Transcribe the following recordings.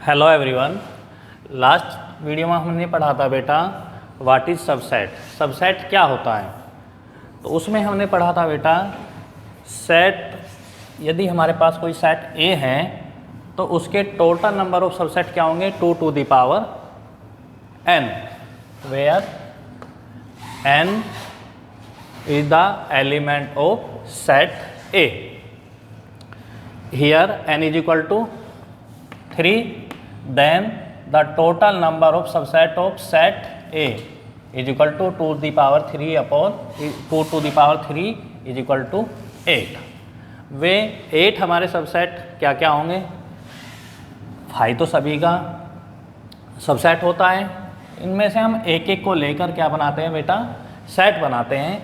Hello everyone. Last video में हमने पढ़ा था बेटा व्हाट इज़ सबसेट। सबसेट क्या होता है, तो उसमें हमने पढ़ा था बेटा सेट, यदि हमारे पास कोई सेट ए है तो उसके टोटल नंबर ऑफ सबसेट क्या होंगे 2 to the power n, where n is the element of set A. Here n is equal to 3, then the total number of subset of set A is equal to 2 to the power 3 upon 2 to the power 3 is equal to 8. वे 8 हमारे subset क्या क्या होंगे? 5 तो सभी का subset होता है। इनमें से हम एक एक को लेकर क्या बनाते हैं बेटा, सेट बनाते हैं।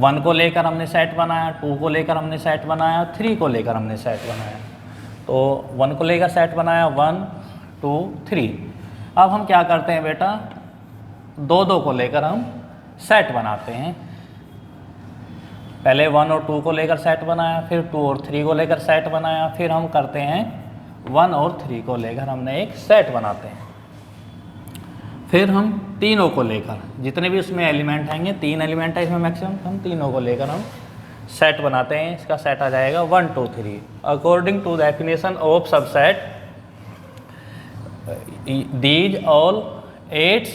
1 को लेकर हमने सेट बनाया, 2 को लेकर हमने सेट बनाया, 3 को लेकर हमने सेट बनाया। तो 1 को लेकर सेट बनाया 1 2 3। अब हम क्या करते हैं बेटा, 2 को लेकर हम सेट बनाते हैं। पहले 1 और 2 को लेकर सेट बनाया, फिर 2 और 3 को लेकर सेट बनाया, फिर हम करते हैं 1 और 3 को लेकर हमने एक सेट बनाते हैं। फिर हम तीनों को लेकर, जितने भी उसमें एलिमेंट आएंगे, 3 एलिमेंट है इसमें मैक्सिमम, हम तीनों को लेकर हम सेट बनाते हैं। इसका सेट आ जाएगा 1 2 3। According to definition of subset these all 8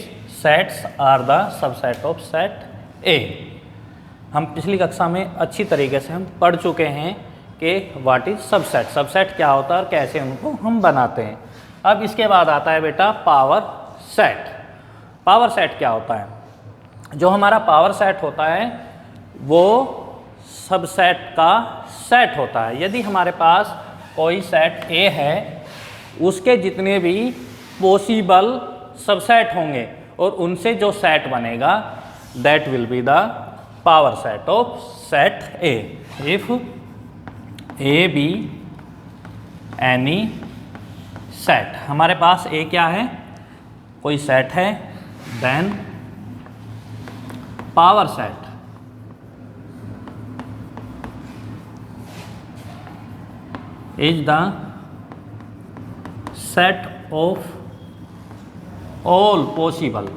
sets are the subset of set A. हम पिछली कक्षा में अच्छी तरीके से हम पढ़ चुके हैं कि व्हाट इज सबसेट, सबसेट क्या होता है और कैसे उनको हम बनाते हैं। अब इसके बाद आता है बेटा पावर सेट। पावर सेट क्या होता है? जो हमारा पावर सेट होता है वो सबसेट का सेट होता है। यदि हमारे पास कोई सेट ए है, उसके जितने भी पॉसिबल सबसेट होंगे और उनसे जो सेट बनेगा that will be the power set of set A. If A be any set, हमारे पास ए क्या है, कोई सेट है, then power set is the set of all possible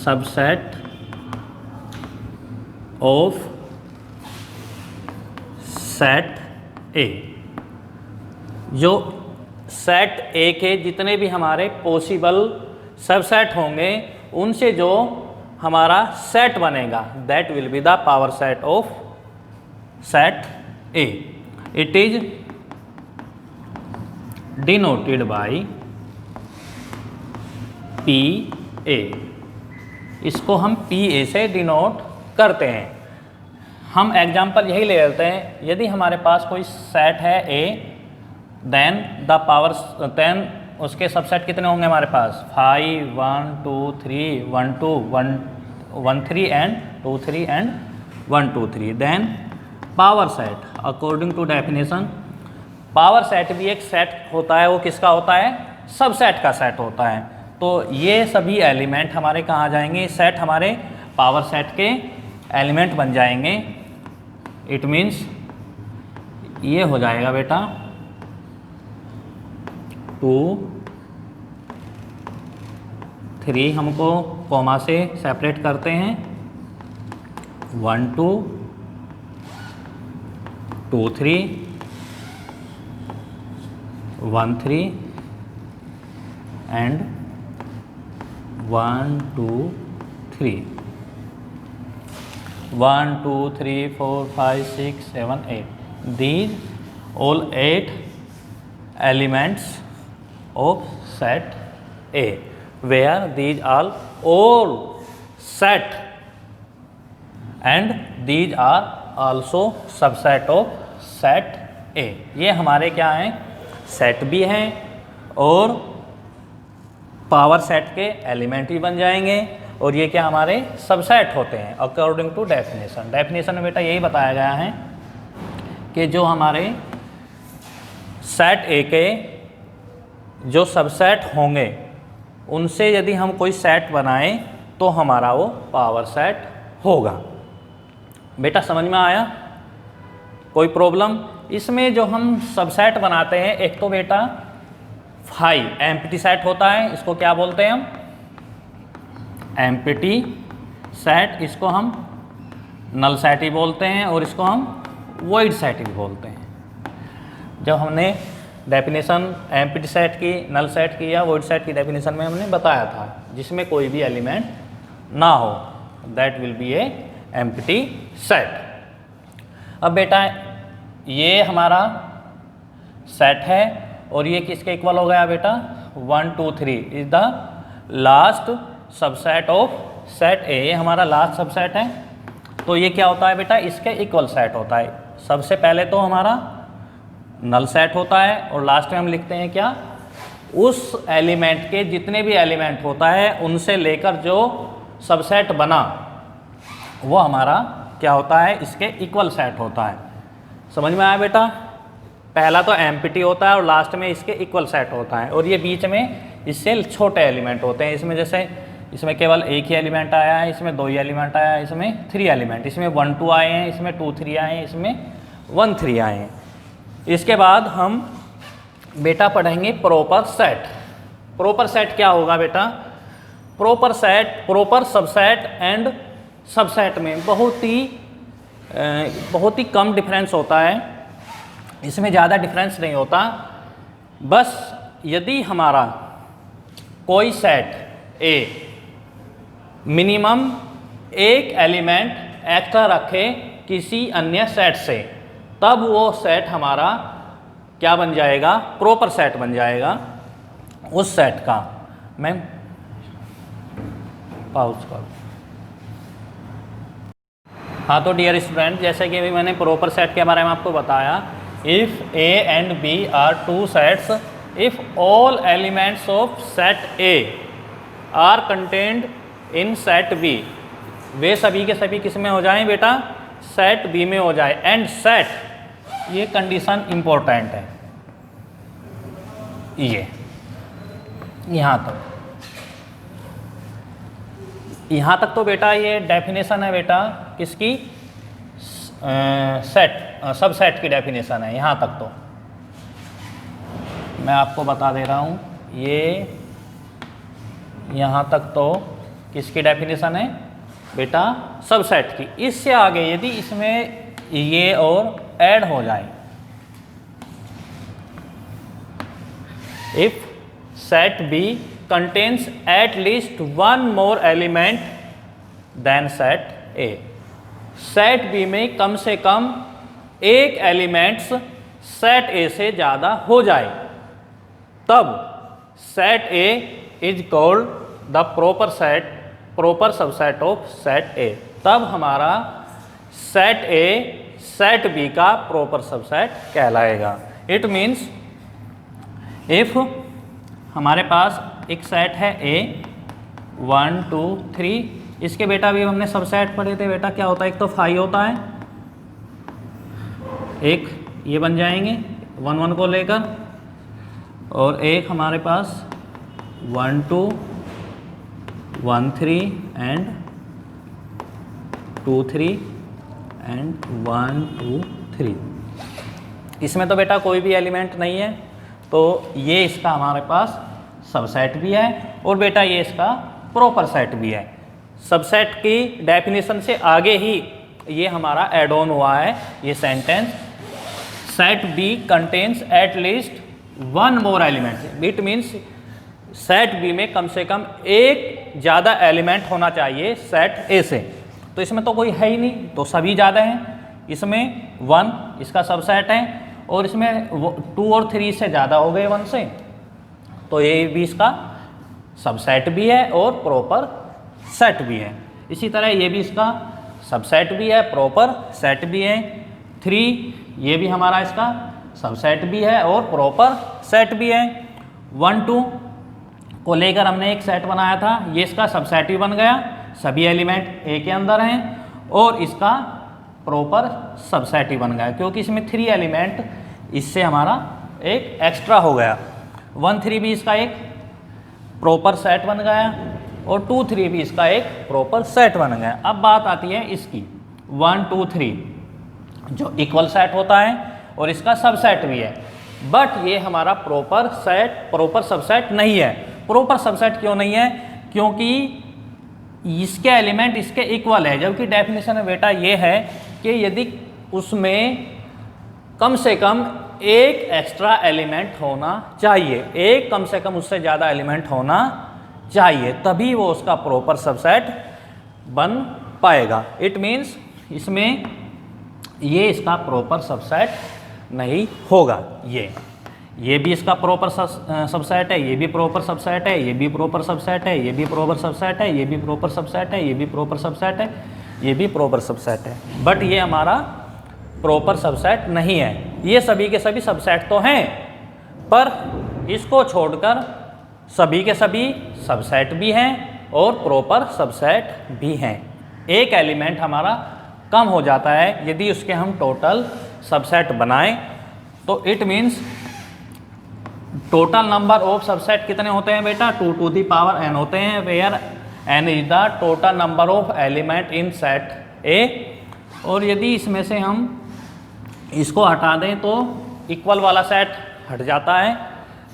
subset of set A। जो सेट ए के जितने भी हमारे पॉसिबल सबसेट होंगे उनसे जो हमारा सेट बनेगा that will be the power set of set A. It is denoted by PA। इसको हम PA से डिनोट करते हैं। हम एग्जाम्पल यही ले लेते हैं, यदि हमारे पास कोई सेट है A, then the power, then उसके सबसेट कितने होंगे हमारे पास 5 1 2 3 1 2 1 1 3 and 2 3 and 1 2 3। Then power set according to definition, power set भी एक सेट होता है। वो किसका होता है? सबसेट का सेट होता है। तो ये सभी एलिमेंट हमारे कहाँ जाएंगे, सेट हमारे पावर सेट के एलिमेंट बन जाएंगे। इट मीन्स ये हो जाएगा बेटा 2 3, हमको कॉमा से सेपरेट करते हैं, 1 2 2 3 1 3 and 1 2 3 1 2 3 4 5 6 7 8। These all 8 elements of set A, where these are all set and these are also subset of set A। ये हमारे क्या हैं, सेट भी हैं और पावर सेट के एलिमेंट भी बन जाएंगे, और ये क्या हमारे सबसेट होते हैं अकॉर्डिंग टू डेफिनेशन। डेफिनेशन में बेटा यही बताया गया है कि जो हमारे सेट ए के जो सबसेट होंगे उनसे यदि हम कोई सेट बनाएं तो हमारा वो पावर सेट होगा। बेटा समझ में आया? कोई प्रॉब्लम? इसमें जो हम सबसेट बनाते हैं, एक तो बेटा फाई एम्प्टी सेट होता है, इसको क्या बोलते हैं हम, एम्प्टी सेट, इसको हम नल सेट ही बोलते हैं और इसको हम वॉइड सेट ही बोलते हैं। जब हमने डेफिनेशन एम्प्टी सेट की, नल सेट की या वॉइड सेट की डेफिनेशन में हमने बताया था, जिसमें कोई भी एलिमेंट ना हो, that will B A empty set. अब बेटा ये हमारा सेट है और ये किसके इक्वल हो गया बेटा, 1 2 3 is the last subset of set ए। ये हमारा लास्ट सबसेट है, तो ये क्या होता है बेटा, इसके इक्वल सेट होता है। सबसे पहले तो हमारा नल सेट होता है और लास्ट में हम लिखते हैं क्या, उस एलिमेंट के जितने भी एलिमेंट होता है उनसे लेकर जो सबसेट बना वो हमारा क्या होता है, इसके इक्वल सेट होता है। समझ में आया बेटा, पहला तो एम्प्टी होता है और लास्ट में इसके इक्वल सेट होता है, और ये बीच में इससे छोटे एलिमेंट होते हैं। इसमें जैसे इसमें केवल एक ही एलिमेंट आया है, इसमें 2 ही एलिमेंट आया है, इसमें 3 एलिमेंट, इसमें 1 2 आए हैं, इसमें 2 3 आए हैं, इसमें 1 3 आए हैं। इसके बाद हम बेटा पढ़ेंगे प्रॉपर सेट। प्रॉपर सेट क्या होगा बेटा, proper set proper subset and subset में बहुत ही कम डिफरेंस होता है, इसमें ज़्यादा डिफरेंस नहीं होता। बस यदि हमारा कोई सेट ए मिनिमम एक एलिमेंट एक्स्ट्रा रखे किसी अन्य सेट से, तब वो सेट हमारा क्या बन जाएगा, प्रॉपर सेट बन जाएगा उस सेट का। मैम पाउज कर। हाँ तो डियर स्टूडेंट, जैसे कि अभी मैंने प्रॉपर सेट के बारे में आपको बताया, if A and B are 2 sets, if all elements of set A are contained in set B, वे सभी के सभी किस में हो जाएं बेटा, सेट बी में हो जाए। एंड सेट, ये कंडीशन इंपॉर्टेंट है, ये यहाँ तक तो बेटा ये डेफिनेशन है बेटा किसकी, सबसेट की डेफिनेशन है। यहाँ तक तो मैं आपको बता दे रहा हूँ, ये यहाँ तक तो किसकी डेफिनेशन है बेटा, सबसेट की। इससे आगे यदि इसमें ये और ऐड हो जाए, if set B contains at least one more element than set A, set B में कम से कम एक एलिमेंट्स सेट ए से ज़्यादा हो जाए, तब set A is called the proper subset of set ए। तब हमारा सेट ए सेट बी का प्रॉपर सबसेट कहलाएगा। इट मीन्स इफ हमारे पास एक सेट है ए 1 2 3, इसके बेटा भी हमने सबसेट पढ़े थे बेटा, क्या होता है, एक तो फाई होता है, एक ये बन जाएंगे 1 1 को लेकर, और एक हमारे पास 1 2 1 3 एंड 2 3 एंड 1 2 3। इसमें तो बेटा कोई भी एलिमेंट नहीं है, तो ये इसका हमारे पास सबसेट भी है और बेटा ये इसका प्रॉपर सेट भी है। सबसेट की डेफिनेशन से आगे ही ये हमारा ऐड ऑन हुआ है ये sentence, set B contains at least one more element. It means set B में कम से कम एक ज़्यादा एलिमेंट होना चाहिए सेट ए से। तो इसमें तो कोई है ही नहीं, तो सभी ज़्यादा हैं। इसमें 1 इसका सबसेट है और इसमें 2 और 3 से ज़्यादा हो गए 1 से, तो ये भी इसका सबसेट भी है और प्रॉपर सेट भी है। इसी तरह ये भी इसका सबसेट भी है, प्रॉपर सेट भी है। 3 ये भी हमारा इसका सबसेट भी है और प्रॉपर सेट भी है। 1 2 को लेकर हमने एक सेट बनाया था, ये इसका सबसेट भी बन गया, सभी एलिमेंट ए के अंदर हैं, और इसका प्रॉपर सबसेट ही बन गया क्योंकि इसमें 3 एलिमेंट इससे हमारा एक एक्स्ट्रा हो गया। 1 3 भी इसका एक प्रॉपर सेट बन गया और 2 3 भी इसका एक प्रॉपर सेट बन गया। अब बात आती है इसकी 1 2 3 जो इक्वल सेट होता है, और इसका सबसेट भी है, बट ये हमारा प्रॉपर सबसेट नहीं है। प्रॉपर सबसेट क्यों नहीं है? क्योंकि इसके एलिमेंट इसके इक्वल है, जबकि डेफिनेशन में बेटा ये है कि यदि उसमें कम से कम एक एक्स्ट्रा एलिमेंट होना चाहिए, एक कम से कम उससे ज़्यादा एलिमेंट होना चाहिए, तभी वो उसका प्रॉपर सबसेट बन पाएगा। इट मीन्स इसमें ये इसका प्रॉपर सबसेट नहीं होगा। ये भी इसका प्रॉपर सबसेट है, ये भी प्रॉपर सबसेट है, ये भी प्रॉपर सबसेट है, ये भी प्रॉपर सबसेट है, ये भी प्रॉपर सबसेट है, ये भी प्रॉपर सबसेट है, ये भी प्रॉपर सबसेट है, बट ये हमारा प्रॉपर सबसेट नहीं है। ये सभी के सभी सबसेट तो हैं, पर इसको छोड़कर सभी के सभी सबसेट भी हैं और प्रॉपर सबसेट भी हैं। एक एलिमेंट हमारा कम हो जाता है यदि उसके हम टोटल सबसेट बनाएं, तो it means total number of subset कितने होते हैं बेटा? 2 to the power n होते हैं, where n is the total number of element in set A. और यदि इसमें से हम इसको हटा दें तो इक्वल वाला सेट हट जाता है,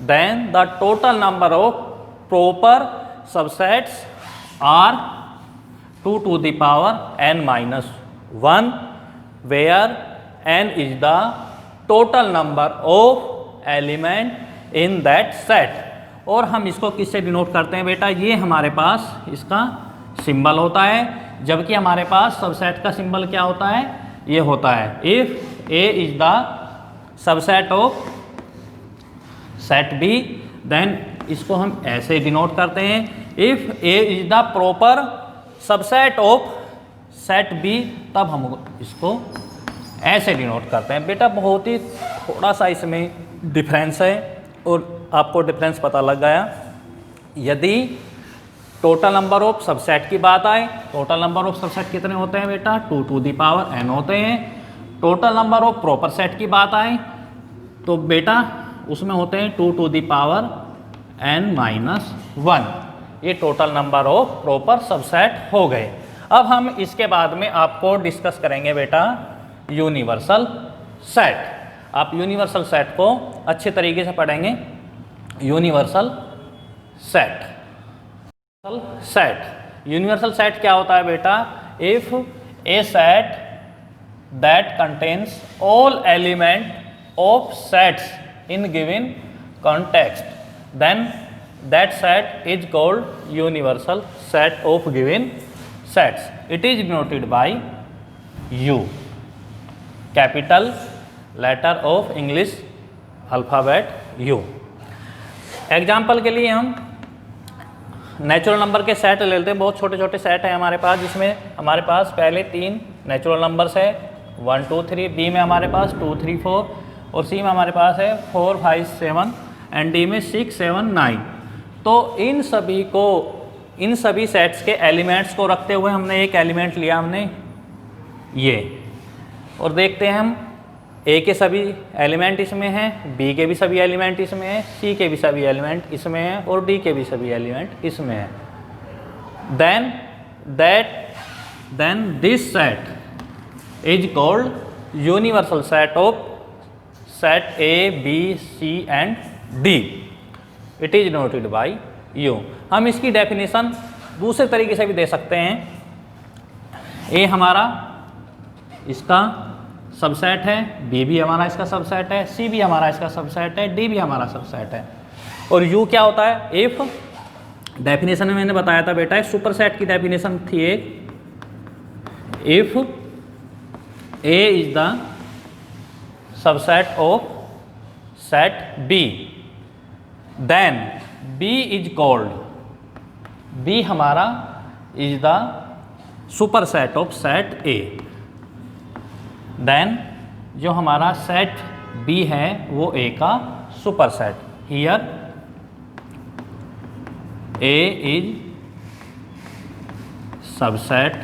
then the total number of proper subsets are 2 to the power n-1, where n is the total number of element in that set. और हम इसको किससे डिनोट करते हैं बेटा? ये हमारे पास इसका सिंबल होता है, जबकि हमारे पास सबसेट का सिंबल क्या होता है? ये होता है if A is the subset of set B, then इसको हम ऐसे डिनोट करते हैं, if A is the proper subset of set B, तब हम इसको ऐसे डिनोट करते हैं। बेटा बहुत ही थोड़ा सा इसमें डिफरेंस है और आपको डिफरेंस पता लग गया। यदि टोटल नंबर ऑफ सबसेट की बात आए, टोटल नंबर ऑफ सबसेट कितने होते हैं बेटा? 2 to the power n होते हैं। Total number of proper set की बात आए तो बेटा उसमें होते हैं 2 to the power n-1। ये total number of proper subset हो गए। अब हम इसके बाद में आपको डिस्कस करेंगे बेटा यूनिवर्सल सेट। आप यूनिवर्सल सेट को अच्छे तरीके से पढ़ेंगे। यूनिवर्सल यूनिवर्सल सेट क्या होता है बेटा? If a set that contains all element of sets in given context, then that set is called universal set of given sets. It is denoted by U, capital letter of English alphabet U. Example के लिए हम natural number के set ले लेते हैं। बहुत छोटे छोटे सेट हैं हमारे पास, जिसमें हमारे पास पहले 3 नेचुरल नंबर्स है 1 2 3, बी में हमारे पास 2 3 4 और सी में हमारे पास है 4 5 7 एंड डी में 6 7 9। तो इन सभी सेट्स के एलिमेंट्स को रखते हुए हमने एक एलिमेंट लिया, हमने ये, और देखते हैं हम ए के सभी एलिमेंट इसमें हैं, बी के भी सभी एलिमेंट इसमें हैं, सी के भी सभी एलिमेंट इसमें हैं और डी के भी सभी एलिमेंट इसमें हैं। Then this set is called universal set of set A B C and D. It is denoted by U. हम इसकी डेफिनेशन दूसरे तरीके से भी दे सकते हैं। ए हमारा इसका सबसेट है, बी भी हमारा इसका सबसेट है, सी भी हमारा इसका सबसेट है, डी भी हमारा सबसेट है। और यू क्या होता है? इफ डेफिनेशन में मैंने बताया था बेटा, सुपर सेट की डेफिनेशन थी एक, if A is the subset of set B, then B is called, B हमारा is the superset of set A. Then जो हमारा सेट बी है वो ए का superset. Here A is subset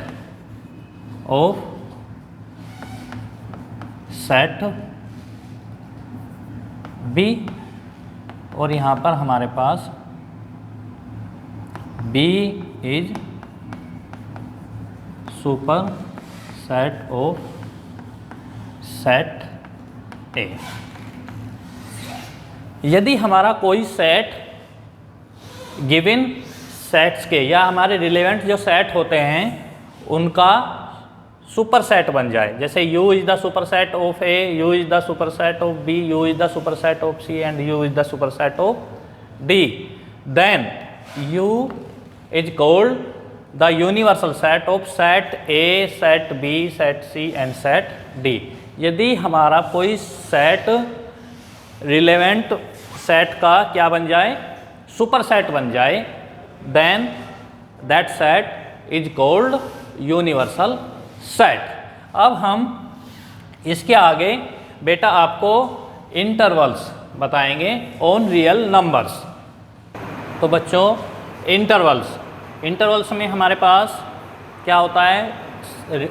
of set B, और यहाँ पर हमारे पास B is superset of set A. यदि हमारा कोई सेट गिवन सेट्स के या हमारे रिलेवेंट जो सेट होते हैं उनका सुपर सेट बन जाए, जैसे U is the superset of A, U is the superset of B, U is the superset of C and U is the superset of D, then U is called the universal set of set A, set B, set C and set D। यदि हमारा कोई set relevant set का क्या बन जाए, super set बन जाए, then that set is called universal set. अब हम इसके आगे बेटा आपको इंटरवल्स बताएंगे ऑन रियल नंबर्स। तो बच्चों इंटरवल्स में हमारे पास क्या होता है,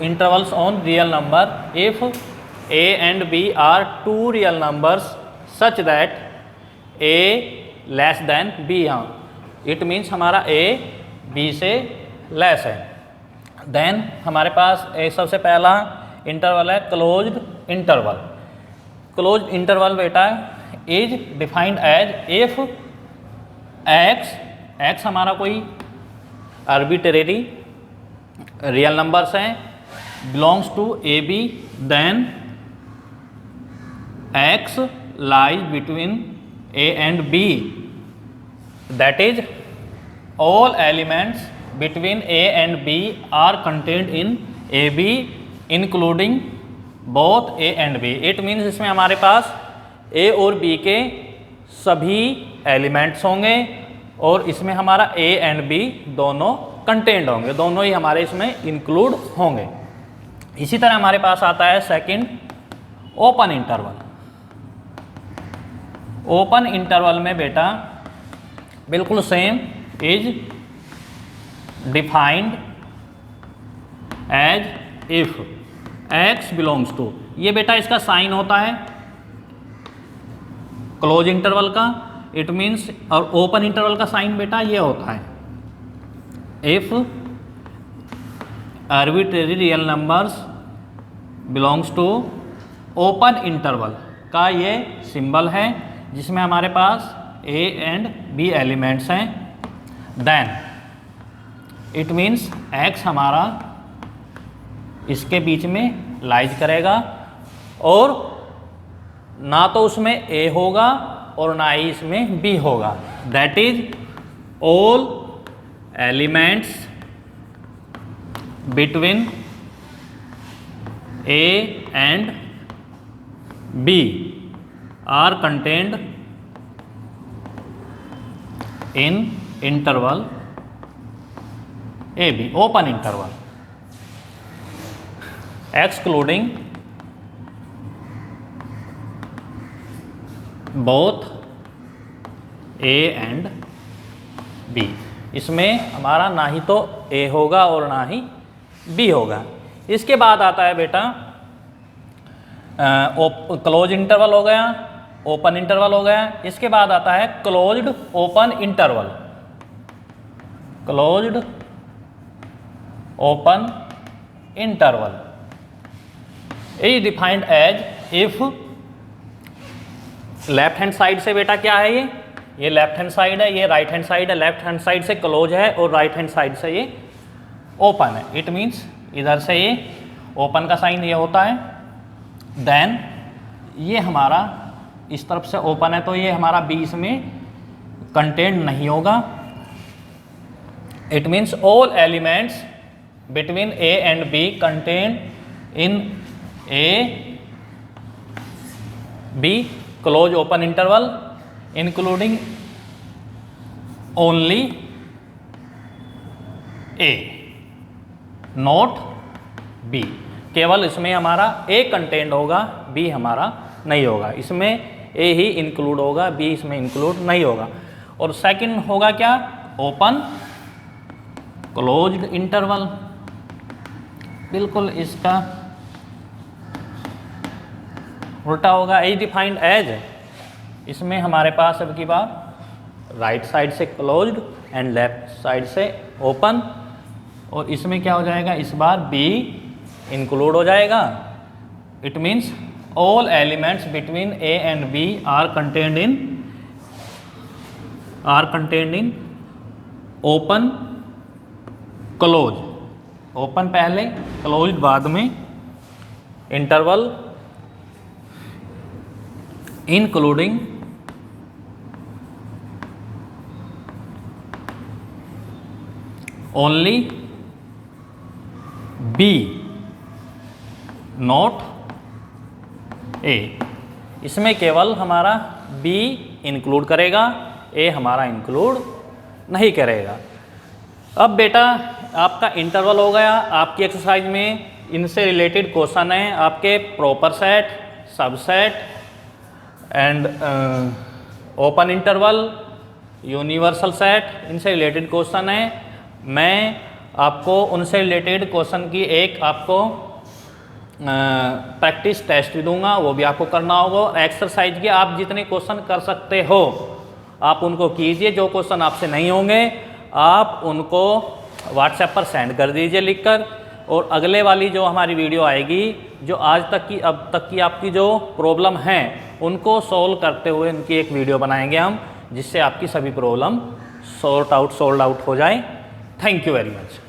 intervals on real number if A and B are two real numbers such that A less than B। हाँ, इट मीन्स हमारा A B से लेस है। देन हमारे पास एक सबसे पहला इंटरवल है क्लोज्ड इंटरवल। क्लोज्ड इंटरवल बेटा is defined as if x हमारा कोई आर्बिट्रेरी रियल नंबर्स हैं belongs to A B, then x lies between A and B, that is all elements between A and B are contained in AB including both A and B। It means इसमें हमारे पास A और B के सभी elements होंगे और इसमें हमारा A एंड B दोनों कंटेंड होंगे, दोनों ही हमारे इसमें इंक्लूड होंगे। इसी तरह हमारे पास आता है second open interval. Open interval में बेटा बिल्कुल same is defined as if x belongs to, ये बेटा इसका साइन होता है क्लोज इंटरवल का, इट मीन्स, और ओपन इंटरवल का साइन बेटा ये होता है if arbitrary real numbers belongs to open interval का ये सिंबल है जिसमें हमारे पास A एंड B एलिमेंट्स हैं, देन इट मीन्स x हमारा इसके बीच में लाइज करेगा और ना तो उसमें A होगा और ना ही इसमें B होगा, that is all elements between A and B are contained in interval AB, open interval, excluding both A and B। इसमें हमारा ना ही तो A होगा और ना ही B होगा। इसके बाद आता है बेटा क्लोज इंटरवल हो गया, ओपन इंटरवल हो गया। इसके बाद आता है closed open interval. Closed open interval is defined as if left hand side से बेटा क्या है, ये लेफ्ट हैंड साइड है, ये राइट हैंड साइड है, लेफ्ट हैंड साइड से क्लोज है और राइट हैंड साइड से ये ओपन है। इट मीन्स इधर से ये ओपन का साइन ये होता है, देन ये हमारा इस तरफ से ओपन है तो ये हमारा बीच में कंटेंट नहीं होगा। It means all elements between A and B content in A B close open interval including only A not B। केवल इसमें हमारा A कंटेंट होगा, B हमारा नहीं होगा। इसमें A ही इंक्लूड होगा, B इसमें इंक्लूड नहीं होगा। और सेकंड होगा क्या, ओपन क्लोज्ड इंटरवल। बिल्कुल इसका उल्टा होगा, एज डिफाइंड एज। इसमें हमारे पास अब की बार राइट साइड से क्लोज्ड एंड लेफ्ट साइड से ओपन, और इसमें क्या हो जाएगा, इस बार B इंक्लूड हो जाएगा। It means all elements between A and B are contained in open close, open पहले closed बाद में, interval including only B not A। इसमें केवल हमारा B इंक्लूड करेगा, A हमारा इंक्लूड नहीं करेगा। अब बेटा आपका इंटरवल हो गया। आपकी एक्सरसाइज में इनसे रिलेटेड क्वेश्चन है आपके proper set, subset and open interval, universal set, इनसे रिलेटेड क्वेश्चन है। मैं आपको उनसे रिलेटेड क्वेश्चन की एक आपको प्रैक्टिस टेस्ट भी दूंगा, वो भी आपको करना होगा। एक्सरसाइज के आप जितने क्वेश्चन कर सकते हो आप उनको कीजिए। जो क्वेश्चन आपसे नहीं होंगे आप उनको व्हाट्सएप पर सेंड कर दीजिए लिखकर। और अगले वाली जो हमारी वीडियो आएगी, जो आज तक की अब तक की आपकी जो प्रॉब्लम है उनको सॉल्व करते हुए उनकी एक वीडियो बनाएंगे हम, जिससे आपकी सभी प्रॉब्लम सॉल्व आउट हो जाए। Thank you very much.